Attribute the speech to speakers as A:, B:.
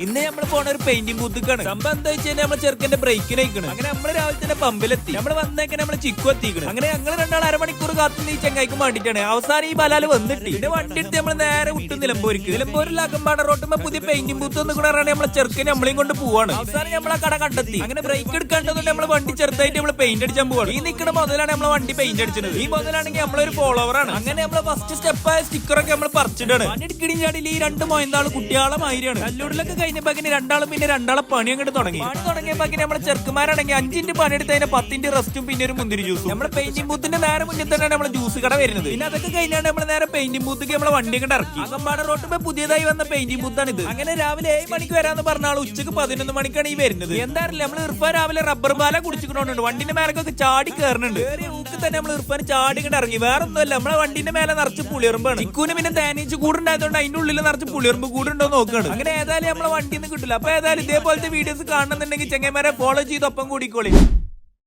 A: ഇന്ന് നമ്മൾ പോണ ഒരു പെയിന്റിംഗ് ബൂത്തിക്കാണ്. സംഭവം എന്താ വെച്ചാൽ നമ്മളെ ചെറുക്കന്റെ ബ്രേക്കിന് അയക്കണം. അങ്ങനെ നമ്മള് രാവിലെ തന്നെ പമ്പിലെത്തി. നമ്മൾ വന്നേക്കാൻ നമ്മളെ ചിക്കു എത്തിക്കണം. അങ്ങനെ ഞങ്ങൾ രണ്ടാൾ അരമണിക്കൂർ കാത്തുനിന്ന് ഈ ചെങ്ങായിക്ക് വേണ്ടിട്ടാണ്. അവസാനം ഈ ബലാല് വന്നിട്ട് പിന്നെ വണ്ടി എടുത്ത് നമ്മൾ നേരെ വിട്ടു നിലമ്പൂർക്ക്. നിലമ്പൂരിൽ അകമ്പാട റോട്ടുമ്പോ പുതിയ പെയിന്റിംഗ് ബൂത്ത് ഒന്ന് കൂടെ നമ്മളെ ചെറുക്കനെ നമ്മളെയും കൊണ്ട് പോവാണ്. അവസാനം നമ്മളെ കട കണ്ടെത്തി. അങ്ങനെ ബ്രേക്ക് എടുക്കാണ്ടതുകൊണ്ട് നമ്മളെ വണ്ടി ചെറുതായിട്ട് നമ്മൾ പെയിന്റ് അടിച്ചാൻ പോവാണ്. ഈ നിൽക്കുന്ന മുതലാണ് നമ്മളെ വണ്ടി പെയിന്റ് അടിച്ചത്. ഈ മുതലാണെങ്കിൽ നമ്മളൊരു ഫോളോവറാണ്. അങ്ങനെ നമ്മളെ ഫസ്റ്റ് സ്റ്റെപ്പായ സ്റ്റിക്കറൊക്കെ നമ്മൾ പറിച്ചിട്ടാണ്. പണിയെടുക്കണി ചാടിയിൽ ഈ രണ്ട് മൊയന്താള് കുട്ടിയാളെ മാതിരിയാണ്. കല്ലൂടിലൊക്കെ കഴിഞ്ഞപ്പോ രണ്ടാളും പിന്നെ രണ്ടാളെ പണി അങ്ങോട്ട് തുടങ്ങി. പണി തുടങ്ങിയപ്പോ നമ്മളെ ചെറുക്കുമാരാണെങ്കിൽ 5 മിനിറ്റ് പണിയെടുത്തതിന് 10 മിനിറ്റ് റെസ്റ്റും പിന്നെ ഒരു മുന്തിരി ജ്യൂസും. നമ്മുടെ പെയിന്റിംഗ് ബൂത്തിന്റെ നേരെ മുന്നിൽ തന്നെയാണ് നമ്മളെ ജ്യൂസ് കട വരുന്നത്. പിന്നെ അതൊക്കെ കഴിഞ്ഞാണ് നമ്മൾ നേരെ പെയിന്റിംഗ് ബൂത്തേക്ക് നമ്മളെ വണ്ടി അങ്ങോട്ട് ഇറക്കി. അകമ്പാട റോട്ടിപ്പോ പുതിയതായി വന്ന പെയിന്റിംഗ് ബൂത്താണ് ഇത്. അങ്ങനെ രാവിലെ 7 മണിക്ക് വരാന്ന് പറഞ്ഞ ആൾ ഉച്ചക്ക് 11 മണിക്കാണ് ഈ വരുന്നത്. എന്താറില്ല നമ്മൾ ഇർഫാൻ രാവിലെ റബ്ബർ പാല കുടിച്ചിട്ടുണ്ട്. വണ്ടിന്റെ മേലൊക്കെ ചാടി കയറുന്നുണ്ട്. ഊക്ക് തന്നെ നമ്മൾ ഇർഫാൻ ചാടി ഇങ്ങോട്ട് ഇറങ്ങി. വേറെ ഒന്നുമല്ല, നമ്മളെ വണ്ടിന്റെ മേലെ നിറച്ച് പുളിയറുമ്പാണ്. ചിക്കൂന് പിന്നെ തേനീച്ച് കൂടുണ്ടായതുകൊണ്ട് അതിന്റെ ഉള്ളിൽ നിറച്ച് പുളിയറുമ്പ് കൂടുണ്ടോ നോക്കുകയാണ്. അങ്ങനെ ഏതായാലും നമ്മളെ വണ്ടിന്ന് കിട്ടില്ല. അപ്പൊ ഏതായാലും ഇതേപോലത്തെ വീഡിയോസ് കാണുന്നുണ്ടെങ്കിൽ ചെങ്ങന്മാരെ ഫോളോ ചെയ്ത് ഒപ്പം കൂടിക്കോളി.